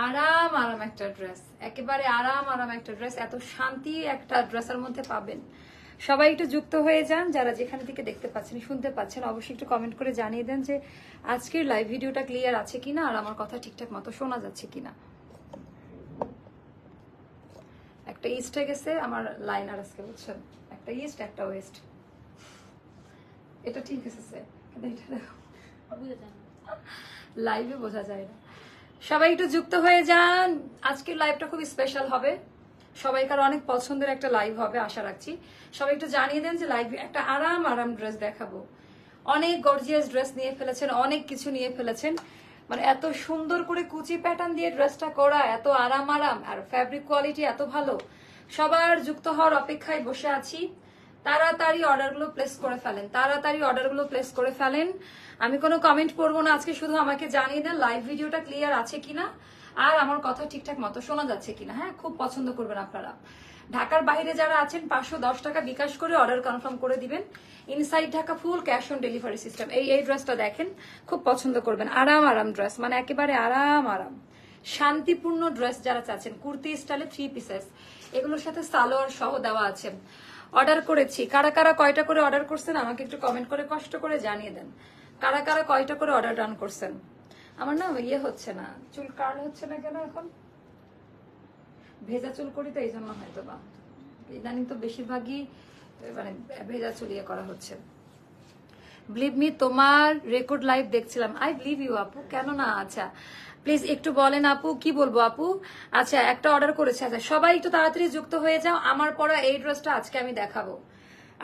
আরাম আরাম একটা ড্রেস, একেবারে আরাম আরাম একটা ড্রেস, এত শান্তি একটা ড্রেসের মধ্যে পাবেন। সবাই একটু যুক্ত হয়ে যান, যারা যেখানে থেকে দেখতে পাচ্ছেন শুনতে পাচ্ছেন অবশ্যই একটু কমেন্ট করে জানিয়ে দেন যে আজকের লাইভ ভিডিওটা ক্লিয়ার আছে কিনা আর আমার কথা ঠিকঠাক মতো শোনা যাচ্ছে কিনা। একটা ইস্টে গেছে আমার লাইনার আজকে, বুঝছেন, একটা ইস্ট একটা ওয়েস্ট, এটা ঠিক আছে, লাইভে বোঝা যায় না। সবাই একটু যুক্ত হয়ে যান, আজকের লাইভটা খুব স্পেশাল হবে, সবাইকার অনেক পছন্দের একটা লাইভ হবে আশা রাখছি। সবাই একটু জানিয়ে দেন যে লাইভ একটা আরাম আরাম ড্রেস দেখাবো। অনেক গর্জিয়াস ড্রেস নিয়ে ফেলেছেন, অনেক কিছু নিয়ে ফেলেছেন, মানে এত সুন্দর করে কুচি প্যাটার্ন দিয়ে ড্রেসটা করা, এত আরাম আরাম, আর ফ্যাব্রিক কোয়ালিটি এত ভালো। সবার যুক্ত হওয়ার অপেক্ষায় বসে আছি। তাড়াতাড়ি অর্ডারগুলো প্লেস করে ফেলেন, তাড়াতাড়ি অর্ডারগুলো প্লেস করে ফেলেন। আমি কোনো কমেন্ট করবো না আজকে, শুধু আমাকে জানিয়ে দেন লাইভ ভিডিওটা ক্লিয়ার আছে কিনা আর আমার কথা ঠিকঠাক মতো শোনা যাচ্ছে কিনা। হ্যাঁ, খুব পছন্দ করবেন আপনারা। ঢাকার বাইরে যারা আছেন 510 টাকা বিকাশ করে অর্ডার কনফার্ম করে দিবেন। Inside Dhaka full cash on delivery system. এই ড্রেসটা দেখেন, খুব পছন্দ করবেন। আরাম আরাম ড্রেস, মানে একেবারে আরাম আরাম শান্তিপূর্ণ ড্রেস যারা চাচ্ছেন, কুর্তি স্টাইলে 3 পিসেস, এগুলোর সাথে সালোয়ার সহ দেওয়া আছে। অর্ডার করেছি, কারা কারা কয়টা করে অর্ডার করছেন আমাকে একটু কমেন্ট করে কষ্ট করে জানিয়ে দেন। কারা কারা কয়টা করে অর্ডার ডান করছেন। আমার না ইয়ে হচ্ছে না, চুল কার্ল হচ্ছে না কেন এখন, ভেজা চুল করি তো এই জন্য হয়তো বা ইদানিং তো বেশিরভাগই মানে ভেজা চুল ইয়ে করা হচ্ছে। বিলিভ মি, তোমার রেকর্ড লাইভ দেখছিলাম। আই বিলিভ ইউ আপু, কেন না। আচ্ছা প্লিজ একটু বলেন আপু, কি বলবো আপু। আচ্ছা একটা অর্ডার করেছে, আচ্ছা সবাই একটু তাড়াতাড়ি যুক্ত হয়ে যাও। আমার পরা এই ড্রেসটা আজকে আমি দেখাবো,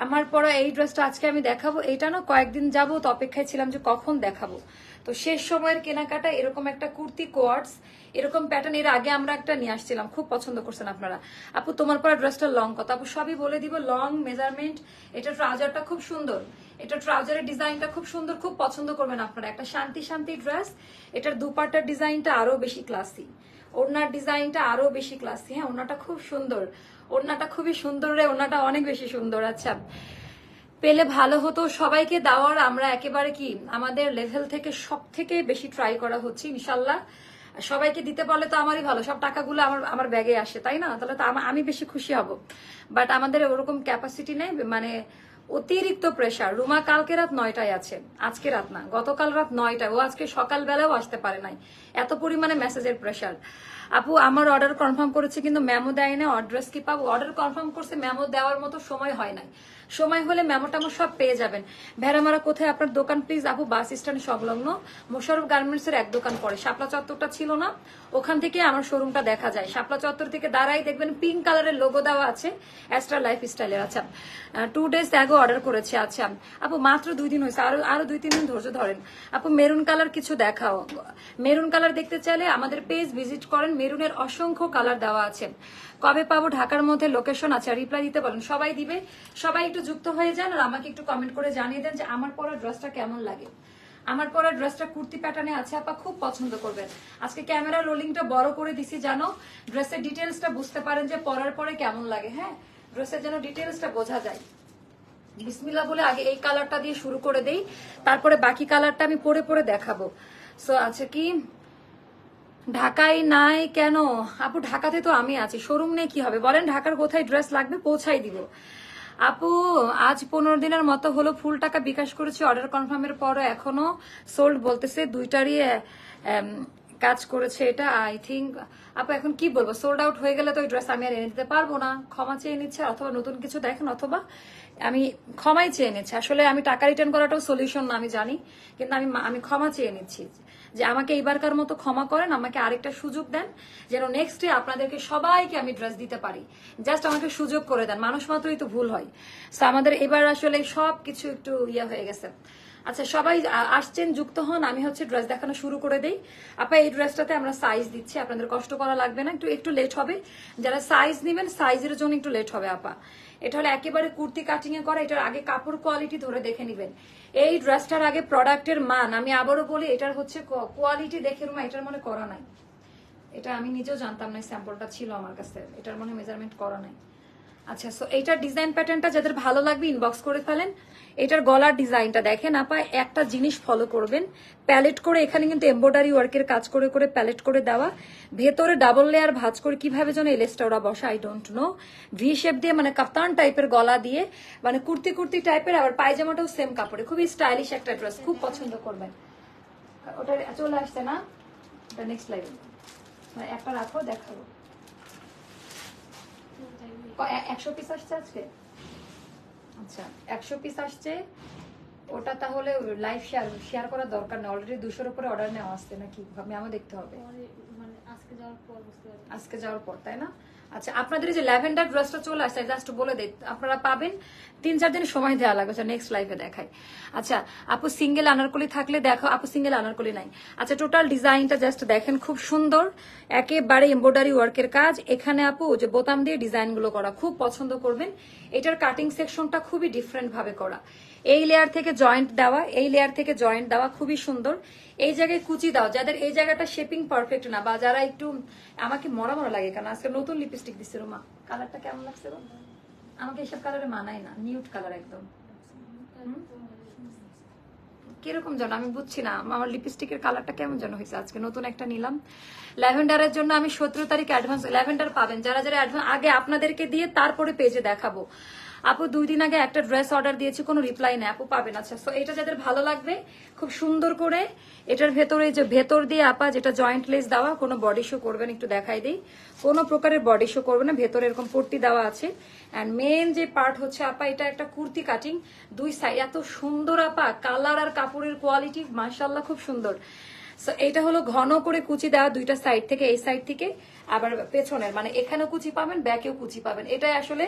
আমার পরা এই ড্রেসটা আজকে আমি দেখাবো। এটা না কয়েকদিন যাবত অপেক্ষায় ছিলাম যে কখন দেখাবো। তো শেষ সময়ের কেনাকাটা এরকম একটা কুর্তি কোয়ার্টস, এরকম প্যাটার্ন এর আগে আমরা একটা নিয়ে আসছিলাম, খুব পছন্দ করছেন আপনারা। আপু তোমার পরা ড্রেসটা লং কত আপু, সবই বলে দিব, লং মেজারমেন্ট। এটা ট্রাউজারটা খুব সুন্দর, এটা ট্রাউজারের ডিজাইনটা খুব সুন্দর, খুব পছন্দ করবেন আপনারা। একটা শান্তি শান্তি ড্রেস, এটার দুপাট্টার ডিজাইনটা আরো বেশি ক্লাসি, ওড়নার ডিজাইনটা আরো বেশি ক্লাসি। হ্যাঁ, ওড়নাটা খুব সুন্দর, ওড়নাটা খুবই সুন্দর রে, ওড়নাটা অনেক বেশি সুন্দর। আচ্ছা পেলে ভালো হতো, সবাইকে দেওয়ার আমরা একেবারে কি আমাদের লেভেল থেকে সব থেকে বেশি ট্রাই করা হচ্ছে ইনশাল্লাহ। সবাইকে দিতে পারলে তো আমারই ভালো, সব টাকাগুলো আমার ব্যাগে আসে, তাই না? তাহলে তো আমি বেশি খুশি হব। বাট আমাদের ওরকম ক্যাপাসিটি নেই, মানে অতিরিক্ত প্রেশার। রুমা কালকে রাত 9টায় আছে, আজকে রাত না, গতকাল রাত 9টায়, ও আজকে সকালবেলাও আসতে পারে নাই, এত পরিমাণে মেসেজের প্রেশার। আপু আমার অর্ডার কনফার্ম করেছে কিন্তু মেমো দেয় না, অ্যাড্রেস কি পাবো? অর্ডার কনফার্ম করছে, মেমো দেওয়ার মতো সময় হয় নাই। সময় হলে মেমো টামো সব পেয়ে যাবেন। ভেড়ামারা কোথায় আপনার দোকান প্লিজ আপু? বাস স্ট্যান্ড সংলগ্ন মোশাররফ গার্মেন্টস এর এক দোকান পরে, শাপলা চত্বরটা ছিল না, ওখান থেকে আমার শোরুমটা দেখা যায়। শাপলা চত্বর থেকে দাঁড়াই দেখবেন পিঙ্ক কালারের লোগো দেওয়া আছে, অ্যাস্ট্রা লাইফ স্টাইলের। আচ্ছা 2 days আগে অর্ডার করেছে। আচ্ছা আপু মাত্র 2 দিন হয়েছে, আরো 2-3 দিন ধৈর্য ধরেন। আপু মেরুন কালার কিছু দেখাও। মেরুন কালার দেখতে চাইলে আমাদের পেজ ভিজিট করেন, মেরুনের অসংখ্য কালার দেওয়া আছে। কবে পাবো? ঢাকার মধ্যে লোকেশন আছে, রিপ্লাই দিতে বলেন, সবাই দিবে। সবাই একটু যুক্ত হয়ে যান আর আমাকে একটু কমেন্ট করে জানিয়ে দেন যে আমার পরা ড্রেসটা কেমন লাগে। আমার পরা ড্রেসটা কুর্তি প্যাটার্নে আছে, আপা খুব পছন্দ করবেন। আজকে ক্যামেরা রোলিংটা বড় করে দিছি জানো, ড্রেসের ডিটেলসটা বুঝতে পারেন যে পরার পরে কেমন লাগে। হ্যাঁ, ড্রেসের যেন ডিটেলসটা বোঝা যায়। বিসমিল্লাহ বলে আগে এই কালারটা দিয়ে শুরু করে দেই, তারপরে বাকি কালারটা আমি পরে পরে দেখাবো। সো আচ্ছা কি ঢাকায় নাই কেন আপু? ঢাকাতে তো আমি আছি, শোরুম নেই কি হবে বলেন? ঢাকার কোথায় ড্রেস লাগবে পৌঁছাই দিব। আপু আজ 15 দিনের মতো হলো ফুল টাকা বিকাশ করেছি, অর্ডার কনফার্মের পরও এখনো সোল্ড বলতেছে, দুইটারই কাজ করেছে এটা। আই থিঙ্ক আপু এখন কি বলবো, সোল্ড আউট হয়ে গেলে তো ওই ড্রেস আমি আর এনে দিতে পারবো না। ক্ষমা চেয়ে নিচ্ছে, অথবা নতুন কিছু দেখেন, অথবা আমি ক্ষমাই চেয়ে নিচ্ছি। আসলে আমি টাকা রিটার্ন করাটাও সলিউশন না আমি জানি, কিন্তু আমি ক্ষমা চেয়ে নিচ্ছি যে আমাকে এইবারকার মতো ক্ষমা করেন, আমাকে আরেকটা সুযোগ দেন যেন নেক্সট ডে আপনাদেরকে সবাইকে আমি ড্রেস দিতে পারি। জাস্ট আমাকে সুযোগ করে দেন, মানুষ মাত্রই তো ভুল হয়। তো আমাদের এবার আসলে সবকিছু একটু ইয়ে হয়ে গেছে। আচ্ছা সবাই আসছেন, যুক্ত হন, আমি হচ্ছে ড্রেস দেখানো শুরু করে দেই। আপা এই ড্রেসটাতে আমরা সাইজ দিচ্ছি, আপনাদের কষ্ট করা লাগবে না, একটু লেট হবে। যারা সাইজ নেবেন সাইজের জন্য একটু লেট হবে আপা। এটা হলো একেবারে কুর্তি কাটিং এ করা, এটার আগে কাপড় কোয়ালিটি ধরে দেখে নিবেন। এই ড্রেসটার আগে প্রোডাক্টের মান, আমি আবারও বলি এটার হচ্ছে কোয়ালিটি দেখে রুমা এটার মনে করা নাই। এটা আমি নিজেও জানতাম না, স্যাম্পলটা ছিল আমার কাছে, এটার মনে মেজারমেন্ট করা নাই। আচ্ছা সো এইটার ডিজাইন প্যাটার্নটা যাদের ভালো লাগবে ইনবক্স করে ফেলেন। এটার গলার ডিজাইনটা দেখেন আপা, একটা জিনিস ফলো করবেন, প্যালেট করে এখানে কিন্তু এমব্রয়ডারি ওয়ার্কের কাজ করে করে প্যালেট করে দেওয়া, ভেতরে ডাবল লেয়ার ভাঁজ করে কিভাবে যেন এলেসটা ওরা বসা I don't know, V shape দিয়ে মানে কাপ্তান টাইপের গলা দিয়ে, মানে কুর্তি কুর্তি টাইপের, আবার পায়জামাটাও সেম কাপড়ে, খুবই স্টাইলিশ একটা ড্রেস, খুব পছন্দ করবেন। ওটা চলে আসছে না, ওটা নেক্সট লাইভে একটা রাখো দেখাবো। 100 পিস আসছে আজকে, আচ্ছা 100 পিস আসছে, ওটা তাহলে লাইভ শেয়ার করার দরকার নেই, অলরেডি 200-র উপরে অর্ডার নেওয়া আসছে নাকি, আমি আমার দেখতে হবে আজকে যাওয়ার পর, তাই না? আচ্ছা আপনাদের যে ল্যাভেন্ডার ড্রেসটা চলে আসছে, জাস্ট বলে দিই আপনারা পাবেন, 3-4 দিন সময় দেওয়া লাগবে, নেক্সট লাইভে দেখাই। আচ্ছা আপু সিঙ্গেল আনারকলি থাকলে দেখো, আপু সিঙ্গেল আনারকলি নাই। আচ্ছা টোটাল ডিজাইনটা জাস্ট দেখেন, খুব সুন্দর, একেবারে এমব্রয়ডারি ওয়ার্কের কাজ, এখানে আপু যে বোতাম দিয়ে ডিজাইন গুলো করা, খুব পছন্দ করবেন। এটার কাটিং সেকশনটা খুবই ডিফারেন্ট ভাবে করা, এই লেয়ার থেকে জয়েন্ট দেওয়া, এই লেয়ার থেকে জয়েন্ট দেওয়া, খুবই সুন্দর। এই জায়গায় কুচি দাও, যাদের এই জায়গাটা শেপিং পারফেক্ট না, বা যারা একটু, আমাকে মরা মরা লাগে কেন আজকে নতুন লিপস্টিক দিচ্ছে রোমা, কালারটা কেমন লাগছে গো? আমাকে এসব কালারে মানায় না, নিউড কালার একদম, কিরকম যেন আমি বুঝছি না, আমার লিপস্টিকের কালারটা কেমন যেন হয়েছে, আজকে নতুন একটা নিলাম। ল্যাভেন্ডারের জন্য আমি 17 তারিখ অ্যাডভান্স ল্যাভেন্ডার পাবেন, যারা যারা অ্যাডভান্স আগে আপনাদেরকে দিয়ে তারপরে পেজে দেখাবো। আপু 2 দিন আগে একটা ড্রেস অর্ডার দিয়েছি, কোনো রিপ্লাই নেই, আপু পাবেন। আচ্ছা সো এটা যাদের ভালো লাগবে, খুব সুন্দর করে এটার ভেতরে যে ভেতর দিয়ে আপা যেটা জয়েন্ট লেস দেওয়া, কোনো বডি শো করবেন, একটু দেখাই দিই, কোনো প্রকারের বডি শো করবে না, ভেতরে এরকম পট্টি দেওয়া আছে। অ্যান্ড মেন যে পার্ট হচ্ছে আপা, এটা একটা কুর্তি কাটিং, 2 সাইড এত সুন্দর আপা, কালার আর কাপড়ের কোয়ালিটি মাশাআল্লাহ খুব সুন্দর। সো এটা হলো ঘন করে কুচি দেওয়া 2টা সাইড থেকে, এই সাইড থেকে আবার পেছনের, মানে এখানেও কুচি পাবেন, ব্যাকেও কুচি পাবেন, এটাই আসলে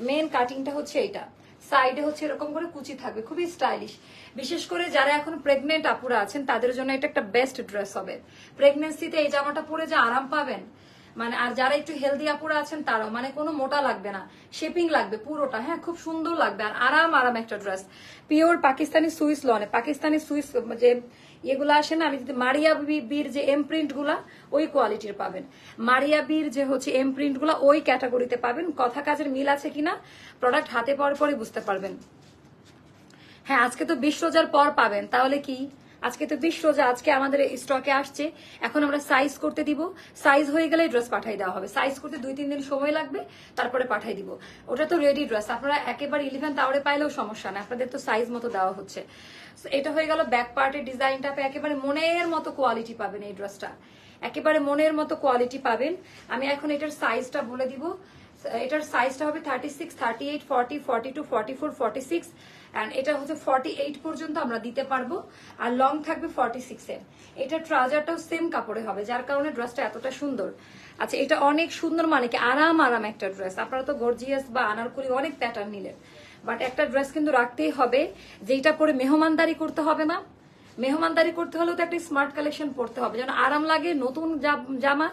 মেন কাটিংটা হচ্ছে এইটা। সাইডে হচ্ছে এরকম করে কুচি থাকবে, খুবই স্টাইলিশ। বিশেষ করে যারা এখন প্রেগনেন্ট আপুরা আছেন তাদের জন্য এটা একটা বেস্ট ড্রেস হবে, প্রেগনেন্সিতে এই জামাটা পরে যে আরাম পাবেন, মানে আর যারা একটু হেলদি আপুরা আছেন তারাও, মানে কোনো মোটা লাগবে না, শেপিং লাগবে পুরোটা, হ্যাঁ খুব সুন্দর লাগবে, আর আরাম আরাম একটা ড্রেস, পিওর পাকিস্তানি সুইস লনে, পাকিস্তানি সুইস যে এগুলো আসে না, আমি যদি মারিয়া বীর যে এমপ্রিন্ট গুলা ওই কোয়ালিটির পাবেন, মারিয়া বীর যে হচ্ছে এমপ্রিন্ট গুলা ওই ক্যাটাগরিতে পাবেন। কথা কাজের মিল আছে কিনা প্রোডাক্ট হাতে পাওয়ার পরে বুঝতে পারবেন। হ্যাঁ আজকে তো 20 রোজার পর পাবেন, তাহলে কি আজকে তো 20 রোজা, আজকে আমাদের স্টকে আসছে, এখন আমরা সাইজ করতে দিব, সাইজ হয়ে গেলে ড্রেস পাঠাই দেওয়া হবে, সাইজ করতে 2-3 দিন সময় লাগবে, তারপরে পাঠাই দিব। ওটা তো রেডি ড্রেস, আপনারা একেবারে 11th আওয়ারে পাইলেও সমস্যা না, আপনাদের তো সাইজ মতো দেওয়া হচ্ছে। এটা হয়ে গেল ব্যাক পার্টের ডিজাইনটা, একেবারে মনের মতো কোয়ালিটি পাবেন এই ড্রেসটা, একেবারে মনের মতো কোয়ালিটি পাবেন। আমি এখন এটার সাইজটা বলে দিব, এটার সাইজটা হবে 36, 38, 40, 42, 44, 46 এন্ড এটা হচ্ছে 48 পর্যন্ত আমরা দিতে পারবো, আর লং থাকবে 46 এর। এটা ট্রাউজারটাও সেম কাপড়ে হবে, যার কারণে ড্রেসটা এতটা সুন্দর। আচ্ছা এটা অনেক সুন্দর, মানে কি আরাম আরাম একটা ড্রেস। আপনারা তো গর্জিয়াস বা আনারকলি অনেক প্যাটার্ন নিলেন, বাট একটা ড্রেস কিন্তু রাখতেই হবে যেটা পরে মেহমানদারি করতে হবে না, মেহমানদারি করতে হলেও তো একটা স্মার্ট কালেকশন পড়তে হবে যেন আরাম লাগে। নতুন জামা,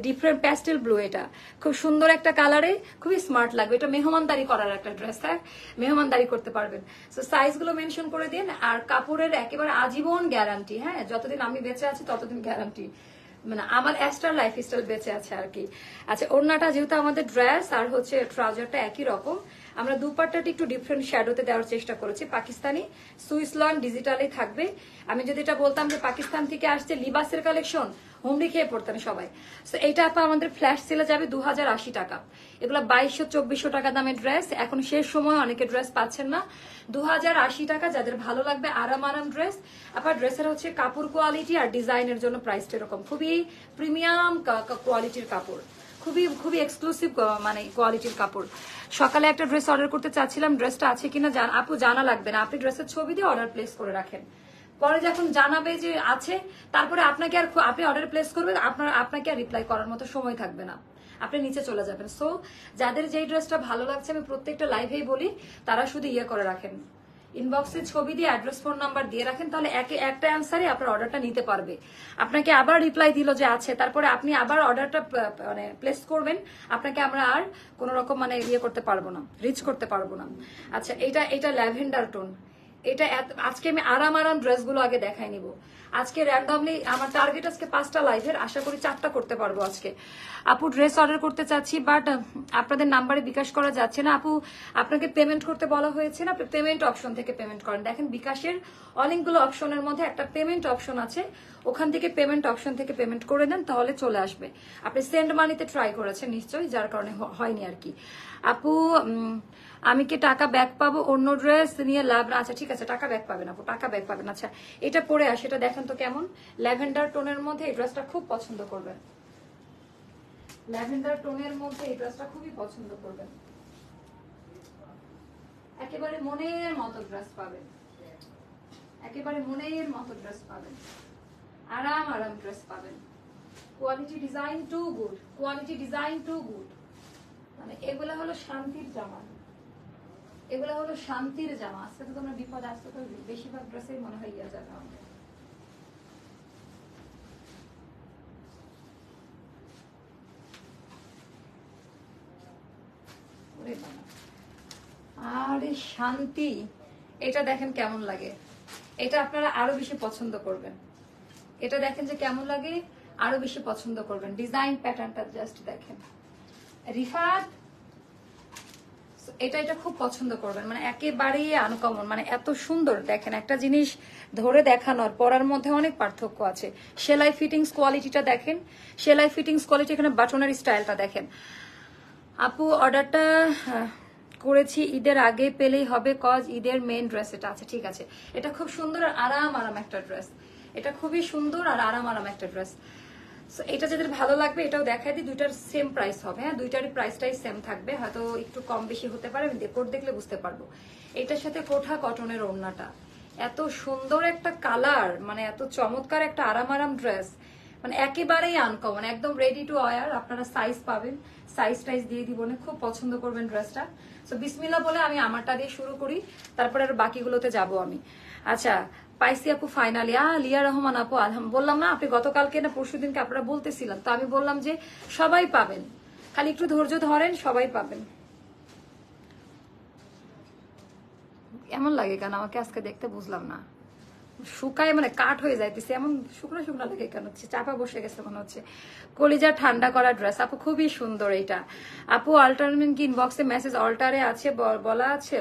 ডিফারেন্ট প্যাস্টেল ব্লু, এটা খুব সুন্দর একটা কালারে, খুবই স্মার্ট লাগবে, এটা মেহমানদারি করার একটা ড্রেস, হ্যাঁ মেহমানদারি করতে পারবেন। সো সাইজ গুলো মেনশন করে দিন, আর কাপড়ের একেবারে আজীবন গ্যারান্টি, হ্যাঁ যতদিন আমি বেঁচে আছি ততদিন গ্যারান্টি, মানে আমার অ্যাস্টার লাইফস্টাইল বেঁচে আছে আর কি। আচ্ছা ওড়নাটা যেহেতু আমাদের ড্রেস আর হচ্ছে ট্রাউজারটা একই রকম, আমরা দুপাট্টাটি একটু ডিফারেন্ট শ্যাডোতে দেওয়ার চেষ্টা করেছি, পাকিস্তানি সুইস লন ডিজিটালে থাকবে। আমি যদি এটা বলতাম যে পাকিস্তান থেকে আসছে লিবাসের কালেকশন, হুমড়ি খেয়ে পড়তেন সবাই। তো এইটা আপা আমাদের ফ্ল্যাশ সেলে যাবে 2080 টাকা, এগুলো 2200-2400 টাকা দামের ড্রেস, এখন শেষ সময় অনেকে ড্রেস পাচ্ছেন না, 2080 টাকা। যাদের ভালো লাগবে আরাম আরাম ড্রেস, আপনার ড্রেসের হচ্ছে কাপড় কোয়ালিটি আর ডিজাইনের জন্য প্রাইসটা এরকম, খুবই প্রিমিয়াম কোয়ালিটির কাপড়, খুবই খুবই এক্সক্লুসিভ মানে কোয়ালিটির কাপড়। সকালে একটা ড্রেস অর্ডার করতে চাচ্ছিলাম, ড্রেসটা আছে কিনা আপু জানা লাগবে না, আপনি ড্রেসের ছবি দিয়ে অর্ডার প্লেস করে রাখেন, পরে যখন জানাবে যে আছে তারপরে আপনাকে আর আপনি অর্ডার প্লেস করবেন, আপনাকে আর রিপ্লাই করার মতো সময় থাকবে না, আপনি নিচে চলে যাবেন। সো যাদের যেই ড্রেসটা ভালো লাগছে, আমি প্রত্যেকটা লাইভেই বলি, তারা শুধু ইয়ে করে রাখেন, ইনবক্সে ছবি দিয়ে অ্যাড্রেস ফোন নাম্বার দিয়ে রাখেন, তাহলে একটা অ্যান্সারে আপনার অর্ডারটা নিতে পারবে। আপনাকে আবার রিপ্লাই দিল যে আছে, তারপরে আপনি আবার অর্ডারটা মানে প্লেস করবেন, আপনাকে আমরা আর কোনো রকম মানে ইয়ে করতে পারবো না, রিচ করতে পারবো না। আচ্ছা এটা ল্যাভেন্ডার টোন, এটা আজকে আমি আরাম আরাম ড্রেসগুলো আগে দেখাই নিব। আজকে র্যান্ডমলি আমার টার্গেট আজকে 5টা লাইভের, আশা করি 4টা করতে পারবো আজকে। আপু ড্রেস অর্ডার করতে চাচ্ছি, বাট আপনাদের নাম্বারে বিকাশ করা যাচ্ছে না। আপু আপনাকে পেমেন্ট করতে বলা হয়েছে না, পেমেন্ট অপশন থেকে পেমেন্ট করেন। দেখেন বিকাশের অনেকগুলো অপশনের মধ্যে একটা পেমেন্ট অপশন আছে, ওখান থেকে পেমেন্ট অপশন থেকে পেমেন্ট করে দেন, তাহলে চলে আসবে। আপনি সেন্ড মানিতে ট্রাই করেছেন নিশ্চয়ই, যার কারণে হয়নি আর কি। আপু আমি কি টাকা ব্যাক পাবো? অন্য ড্রেস নিয়ে লাভ না? আচ্ছা ঠিক আছে, টাকা ব্যাক পাবেন আপু, টাকা ব্যাক পাবেন। আচ্ছা এটা পরে আসে, এটা দেখেন তো কেমন, ল্যাভেন্ডার টোনের মধ্যে এই ড্রেসটা খুব পছন্দ করবেন। ল্যাভেন্ডার টোনের মধ্যে এই ড্রেসটা খুবই পছন্দ করবেন, একেবারে মনের মতো ড্রেস পাবেন, একেবারে মনের মতো ড্রেস পাবেন, আরাম আরাম ড্রেস পাবেন। Quality design too good, quality design too good. মানে এগুলা হলো শান্তির জামা, এগুলা হলো শান্তির জামা। আজকে তো তোমরা বিপদ, আজকে তো বেশিরভাগ ড্রেসেই মনে হয় ইয়া যাবে আমাদের। আরে শান্তি, এটা দেখেন কেমন লাগে, এটা আপনারা আরো বেশি পছন্দ করবেন। এটা দেখেন যে কেমন লাগে, আরো বেশি পছন্দ করবেন। ডিজাইন প্যাটার্নটা জাস্ট দেখেন রিফাত, এটা খুব পছন্দ করবেন। মানে একেবারেই আনকমন, মানে এত সুন্দর। দেখেন একটা জিনিস ধরে দেখানোর পরার মধ্যে অনেক পার্থক্য আছে। সেলাই ফিটিংস কোয়ালিটিটা দেখেন, সেলাই ফিটিংস কোয়ালিটি, এখানে বাটনের স্টাইলটা দেখেন। আপু অর্ডারটা করেছি, ঈদের আগে পেলেই হবে, কজ ঈদের মেন ড্রেস এটা। আচ্ছা ঠিক আছে, এটা খুব সুন্দর আর আরাম আরাম একটা ড্রেস, এটা খুবই সুন্দর আর আরাম আরাম একটা ড্রেস। এটা যাদের ভালো লাগবে এটাও দেখাই দিই, দুইটার সেম প্রাইস হবে। হ্যাঁ দুইটারই প্রাইসটাই সেম থাকবে, হয়তো একটু কম বেশি হতে পারে, আমি কোট দেখলে বুঝতে পারবো। এটার সাথে কোঠা কটনের ওড়নাটা, এত সুন্দর একটা কালার, মানে এত চমৎকার একটা আরাম আরাম ড্রেস, মানে একেবারেই আনকমন, একদম রেডি টু ওয়্যার। আপনারা সাইজ পাবেন, সাইজ টাইজ দিয়ে দিব, খুব পছন্দ করবেন ড্রেসটা। সো বিসমিল্লাহ বলে আমি আমারটা দিয়ে শুরু করি, তারপরে আর বাকিগুলোতে যাব আমি। আচ্ছা পাইসি আপু ফাইনালি, লিয়া রহমান আপু বললাম না, আপনি গতকালকে না পরশু দিনকে আপনারা বলতেছিলাম, তো আমি বললাম যে সবাই পাবেন, খালি একটু ধৈর্য ধরেন, সবাই পাবেন। এমন লাগে কেন আমাকে আজকে দেখতে, বুঝলাম না। শুকায় মানে কাঠ হয়ে যাইতেছে, এমন শুকনো শুকনো লাগে কেন, হচ্ছে চাপা বসে গেছে মনে হচ্ছে। কলিজা ঠান্ডা করা ড্রেস আপু, খুবই সুন্দর এটা। আপু অল্টারমেন্ট কি ইনবক্সে মেসেজ অল্টারে আছে বলা আছে?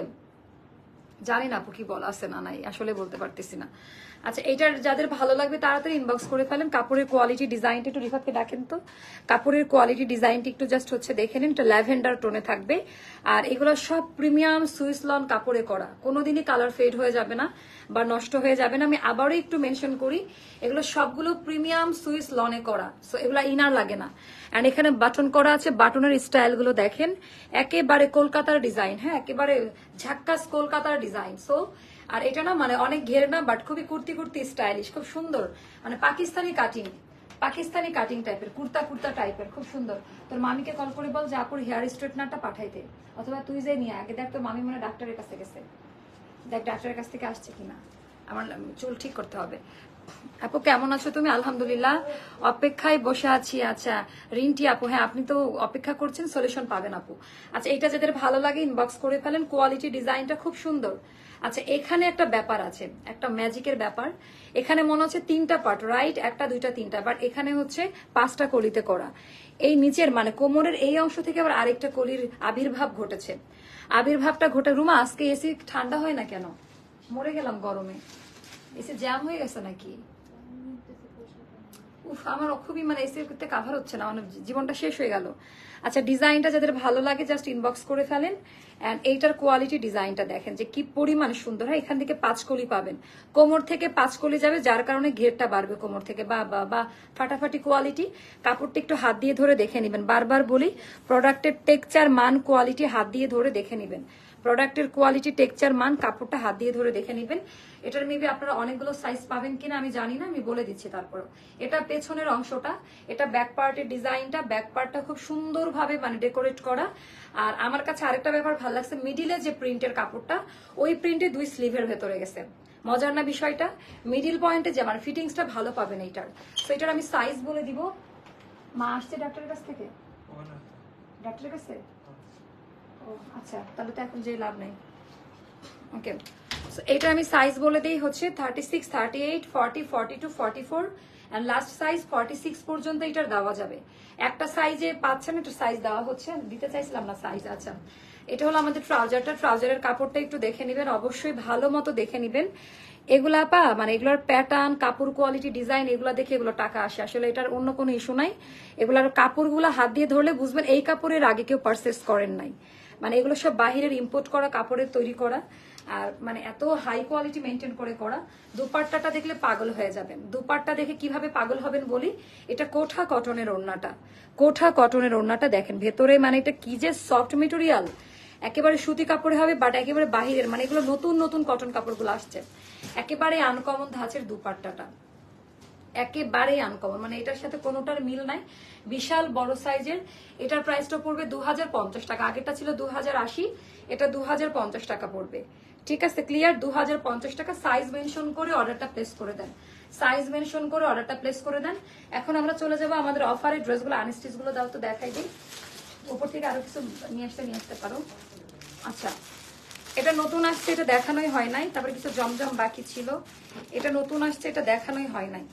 জানি না আপু কি বলা আছে না নাই, আসলে বলতে পারতেছি না। আচ্ছা এইটার যাদের ভালো লাগবে তাড়াতাড়ি ইনবক্স করে ফেলেন। কাপড়ের কোয়ালিটি ডিজাইনটা একটু রিফাতকে ডাকেন তো, কাপড়ের কোয়ালিটি ডিজাইনটা একটু জাস্ট হচ্ছে দেখে নিন। এটা ল্যাভেন্ডার টোনে থাকবে, আর এগুলো সব প্রিমিয়াম সুইস লন কাপড়ে করা, কোনোদিনই কালার ফেড হয়ে যাবে না বা নষ্ট হয়ে যাবে না। আমি আবারও একটু মেনশন করি, এগুলো সবগুলো প্রিমিয়াম সুইস লনে করা, সো এগুলো ইনার লাগে না। এন্ড এখানে বাটন করা আছে, বাটনের স্টাইল গুলো দেখেন, একেবারে কলকাতার ডিজাইন। হ্যাঁ একেবারে ঝাক্কাস কলকাতার ডিজাইন। সো আর এটা না মানে অনেক ঘের না, বাট খুবই কুর্তি কুর্তি স্টাইলিশ, খুব সুন্দর, মানে পাকিস্তানি কাটিং, পাকিস্তানি কাটিং টাইপের, কুর্তা কুর্তা টাইপের, খুব সুন্দর। তোর মামিকে কল করে বল যে আপুর হেয়ার স্ট্রেটনারটা পাঠাইতে, অথবা তুই যে নিয়ে আগে দেখ তোর মামি মনে ডাক্তারের কাছে গেছে, দেখ ডাক্তারের কাছ থেকে আসছে কিনা, আমার চুল ঠিক করতে হবে। আপু কেমন আছো তুমি? আলহামদুলিল্লাহ, অপেক্ষায় বসে আছি। আচ্ছা রিন্টি আপু, হ্যাঁ আপনি তো অপেক্ষা করছেন, সলিউশন পাবেন আপু। আচ্ছা এটা যাদের ভালো লাগে ইনবক্স করে ফেলেন, কোয়ালিটি ডিজাইনটা খুব সুন্দর। আচ্ছা এখানে একটা ব্যাপার আছে, একটা ম্যাজিকের ব্যাপার। এখানে মনে হচ্ছে 3টা পার্ট, রাইট? 1টা 2টা 3টা, বাট এখানে হচ্ছে 5টা কলিতে করা। এই নিচের মানে কোমরের এই অংশ থেকে আবার আরেকটা কলির আবির্ভাব ঘটেছে, আবির্ভাবটা ঘটে। রুমা আজকে এসি ঠান্ডা হয় না কেন? মরে গেলাম গরমে, এসি জ্যাম হয়ে গেছে নাকি? উফ আমার খুবই মানে এসি করতে কাভার হচ্ছে না, মানে জীবনটা শেষ হয়ে গেল। আচ্ছা ডিজাইনটা যাদের ভালো লাগে জাস্ট ইনবক্স করে ফেলেন। এন্ড এইটার কোয়ালিটি ডিজাইনটা দেখেন যে কি পরিমাণ সুন্দর। হয় এখান থেকে 5 কলি পাবেন, কোমর থেকে 5 কলি যাবে, যার কারণে ঘেরটা বাড়বে কোমর থেকে। বা বা বা ফাটাফাটি কোয়ালিটি। কাপড়টা একটু হাত দিয়ে ধরে দেখে নিবেন, বারবার বলি প্রোডাক্টের টেক্সচার মান কোয়ালিটি হাত দিয়ে ধরে দেখে নিবেন। প্রোডাক্টের কোয়ালিটি টেক্সচার মান কাপড়টা হাত দিয়ে ধরে দেখে নিবেন। এটার মেবি আপনারা অনেকগুলো সাইজ পাবেন কিনা আমি জানি না, আমি বলে দিচ্ছি তারপর। এটা পেছনের অংশটা, এটা ব্যাক পার্টের ডিজাইনটা, ব্যাক পার্টটা খুব সুন্দরভাবে মানে ডেকোরেট করা। আর আমার কাছে আরেকটা ব্যাপার ভালো লাগছে, মিডিলে যে প্রিন্টের কাপড়টা, ওই প্রিন্টে 2 স্লিভের ভেতরে গেছে। মজার না বিষয়টা? মিডিল পয়েন্টে যে মানে ফিটিংসটা ভালো পাবেন এইটার। তো এটার আমি সাইজ বলে দিব। মা আসছে ডাক্তারের কাছ থেকে? ডাক্তারের কাছে? ও আচ্ছা, তাহলে তো এখন যে লাভ নেই। ওকে, সো এটা আমি সাইজ বলে দিই হচ্ছে 36, 38, 40, 42, 44 এন্ড লাস্ট সাইজ 46 পর্যন্ত এটার দেওয়া যাবে। একটা সাইজে পাচ্ছেন, একটা সাইজ দেওয়া হচ্ছে, দিতে চাইছিলাম না সাইজ। আচ্ছা, এটা হলো আমাদের ট্রাউজারটা। ট্রাউজারের কাপড়টা একটু দেখে নেবেন, অবশ্যই ভালো মতো দেখে নেবেন। এগুলা মানে এগুলোর প্যাটার্ন, কাপড় কোয়ালিটি, ডিজাইন, এগুলা দেখে এগুলো টাকা আসে। আসলে এটার অন্য কোনো ইস্যু নাই। এগুলার কাপড়গুলো হাত দিয়ে ধরলে বুঝবেন এই কাপড়ের আগে কেউ পারচেস করেন নাই। মানে এগুলো সব বাহিরের ইম্পোর্ট করা কাপড়ের তৈরি করা, আর মানে এত হাই কোয়ালিটি মেনটেন করে করা। দুপাট্টাটা দেখলে পাগল হয়ে যাবেন। দুপাট্টা দেখে কিভাবে পাগল হবেন বলি, এটা কোঠা কটনের ওড়নাটা। কোঠা কটনের ওড়নাটা দেখেন ভেতরে, মানে এটা কি যে সফট মেটেরিয়াল, একেবারে সুতি কাপড়ে হবে, বাট একেবারে বাহিরের, মানে এগুলো নতুন নতুন কটন কাপড়গুলো আসছে। একেবারে আনকমন ধাঁচের দুপাট্টাটা, একেবারে আনকমন, মানে এটার সাথে কোনোটার মিল নাই। বিশাল বড় সাইজের। এটার প্রাইসটা পড়বে 2050 টাকা। আগেরটা ছিল 2080, এটা 2050 টাকা পড়বে। ঠিক আছে, ক্লিয়ার? 2050 টাকা। সাইজ মেনশন করে অর্ডারটা প্লেস করে দেন, সাইজ মেনশন করে অর্ডারটা প্লেস করে দেন। এখন আমরা চলে যাবো আমাদের অফারের ড্রেসগুলো। আনস্টিচ গুলো দাও তো, দেখাই দিই। উপর থেকে আরো কিছু নিয়ে আসতে পারো। আচ্ছা, এটা নতুন আসছে, এটা দেখানোই হয় নাই। তারপরে কিছু জমজম বাকি ছিল, এটা নতুন আসছে, এটা দেখানোই হয় নাই।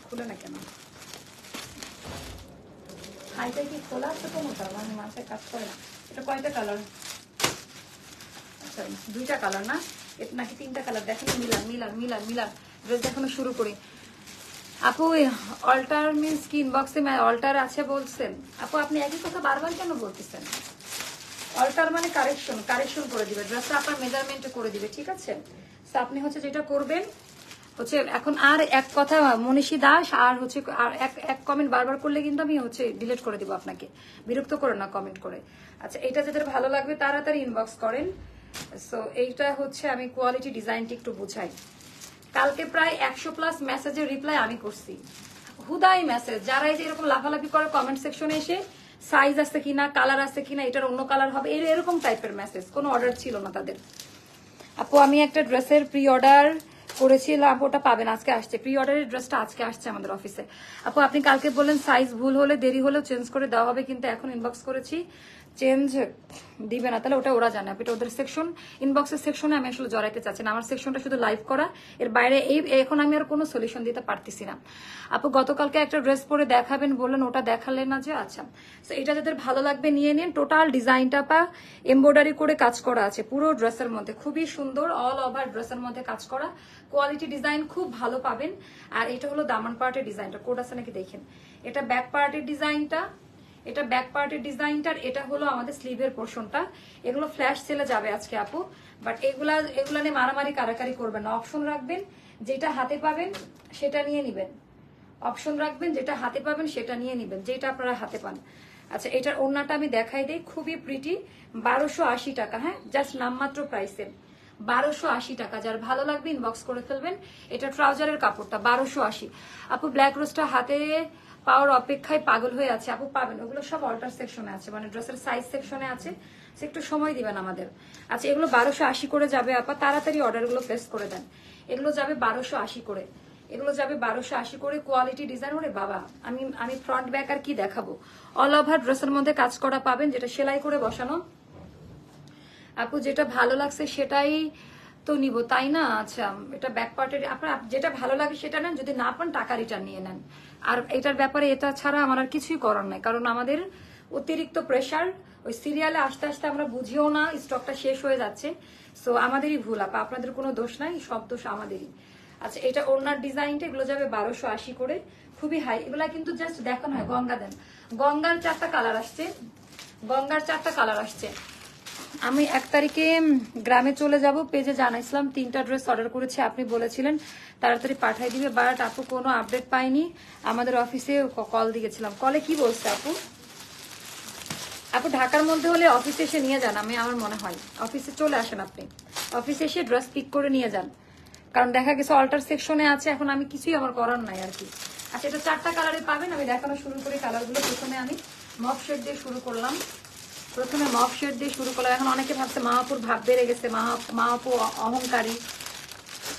খুলে না কেন? হাইটা কি খোলা আছে কোনোটা? মানে মাথায় কাজ করে না। এটা কয়টা কালার? আচ্ছা, 2টা কালার না, এটা নাকি 3টা কালার? দেখেন, Milan Milan Milan Milan. Dress দেখানো শুরু করি। আপু অল্টার মিন্স কি ইনবক্সে অল্টার আছে বলছেন? আপু আপনি একই কথা বারবার কেন বলতেছেন? অল্টার মানে কারেকশন, কারেকশন করে দিবে, ড্রেসটা আপনার মেজারমেন্টে করে দিবে। ঠিক আছে, তো আপনি হচ্ছে যেটা করবেন হচ্ছে, এখন আর এক কথা মনীষী দাস আর হচ্ছে আর এক কমেন্ট বারবার করলে কিন্তু আমি হচ্ছে ডিলিট করে দিব। আপনাকে বিরক্ত করেন না কমেন্ট করে। আচ্ছা, এটা যাদের ভালো লাগবে তাড়াতাড়ি ইনবক্স করেন। সো এইটা হচ্ছে, আমি কোয়ালিটি ডিজাইনটা একটু বুঝাই। কালকে প্রায় 100+ মেসেজের রিপ্লাই আমি করছি, হুদাই মেসেজ। যারা এই যে এরকম লাফালাফি করে কমেন্ট সেকশনে এসে সাইজ আছে কিনা, কালার আছে কিনা, এটার অন্য কালার হবে, এরকম টাইপের মেসেজ। কোনো অর্ডার ছিল না তাদের। আপু আমি একটা ড্রেসের প্রি অর্ডার করেছিলাম, ওটা পাবেন, আজকে আসছে। প্রি অর্ডারের ড্রেসটা আজকে আসছে আমাদের অফিসে। আপু আপনি কালকে বললেন সাইজ ভুল হলে দেরি হলেও চেঞ্জ করে দেওয়া হবে, কিন্তু এখন ইনবক্স করেছি চেঞ্জ দিবে না। তাহলে ওটা ওরা জানে, এটা ওদের সেকশন, ইনবক্সের সেকশনে আমি আসলে জড়াইতে চাচ্ছি না। আমার সেকশনটা শুধু লাইভ করা, এর বাইরে এখন আমি আর কোনো সলিউশন দিতে পারতেছি না। আপু গতকালকে একটা ড্রেস পরে দেখাবেন বললেন, ওটা দেখালেন না যে? আচ্ছা, তো এটা যাদের ভালো লাগবে নিয়ে নিন। টোটাল ডিজাইনটা পা এমব্রয়ডারি করে কাজ করা আছে পুরো ড্রেসের মধ্যে, খুবই সুন্দর, অল ওভার ড্রেসের মধ্যে কাজ করা, কোয়ালিটি ডিজাইন খুব ভালো পাবেন। আর এটা হলো দামান পার্টের ডিজাইনটা, কোড আছে নাকি দেখেন। এটা ব্যাক পার্টের ডিজাইনটা, এটা ব্যাক পার্টের ডিজাইনটার, এটা হলো আমাদের স্লিভের পোর্শনটা। এগুলো ফ্ল্যাশ সেলে যাবে আজকে আপু, বাট এগুলা নিয়ে মারামারি কারাকারি করবেন না। অপশন রাখবেন, যেটা হাতে পাবেন সেটা নিয়ে নিবেন। অপশন রাখবেন, যেটা হাতে পাবেন সেটা নিয়ে নিবেন, যেটা আপনারা হাতে পান। আচ্ছা, এটার ওড়নাটা আমি দেখাই দিই, খুবই প্রিটি। 1280 টাকা, হ্যাঁ, জাস্ট নামমাত্র প্রাইসে 1280 টাকা। যার ভালো লাগবে ইনবক্স করে ফেলবেন। এটা ট্রাউজারের কাপড়টা 1280। আপু ব্ল্যাক রোজটা হাতে পাওয়ার অপেক্ষায় পাগল হয়ে আছে। আপু পাবেন, ওগুলো সব অল্টার সেকশনে আছে, মানে ড্রেসের সাইজ সেকশনে আছে, একটু সময় দিবেন আমাদের। আচ্ছা, এগুলো 1280 করে যাবে আপা, তাড়াতাড়ি অর্ডারগুলো প্লেস করে দেন। এগুলো যাবে 1280 করে, এগুলো যাবে 1280 করে। কোয়ালিটি ডিজাইন, ওরে বাবা, আমি ফ্রন্ট ব্যাক আর কি দেখাবো। অল ওভার ড্রেসের মধ্যে কাজ করা পাবেন, যেটা সেলাই করে বসানো। আপু যেটা ভালো লাগছে সেটাই তো নিব, তাই না? আচ্ছা, এটা ব্যাক পার্টের, আপনার যেটা ভালো লাগে সেটা নেন, যদি না পান টাকা রিটার্ন নিয়ে নেন। আর এটার ব্যাপারে এটা ছাড়া আমার আর কিছুই করার নাই, কারণ আমাদের অতিরিক্ত প্রেশার, ওই সিরিয়ালে আস্তে আস্তে আমরা বুঝিও না, স্টকটা শেষ হয়ে যাচ্ছে। সো আমাদেরই ভুল আপা, আপনাদের কোনো দোষ নাই, সব দোষ আমাদেরই। আচ্ছা, এটা ওড়নার ডিজাইনটা, এগুলো যাবে 1280 করে, খুবই হাই। এগুলা কিন্তু জাস্ট দেখানো হয়। গঙ্গা দেন, গঙ্গার 4টা কালার আসছে, গঙ্গার 4টা কালার আসছে। আমি 1 তারিখে গ্রামে চলে যাব, পেজে জানাইছিলাম 3টা ড্রেস অর্ডার করেছি, আপনি বলেছিলেন তাড়াতাড়ি পাঠাই দিবে, বাট আপু কোনো আপডেট পাইনি। আমাদের অফিসে কল দিয়েছিলাম, কলে কি বলছে আপু? আপু ঢাকার মধ্যে হলে অফিসে এসে নিয়ে যান, আমার মনে হয় অফিসে চলে আসেন, আপনি অফিসে এসে ড্রেস পিক করে নিয়ে যান, কারণ দেখা গেছে অল্টার সেকশনে আছে, এখন আমি কিছুই আমার করার নাই আর কি। আচ্ছা, এটা 4টা কালারে পাবেন, আমি দেখানো শুরু করি কালারগুলো। প্রথমে আমি মফ শেড দিয়ে শুরু করলাম, এখন অনেকে ভাবছে মাহাপুর ভাব বেড়ে গেছে, মাহাপু অহংকারী।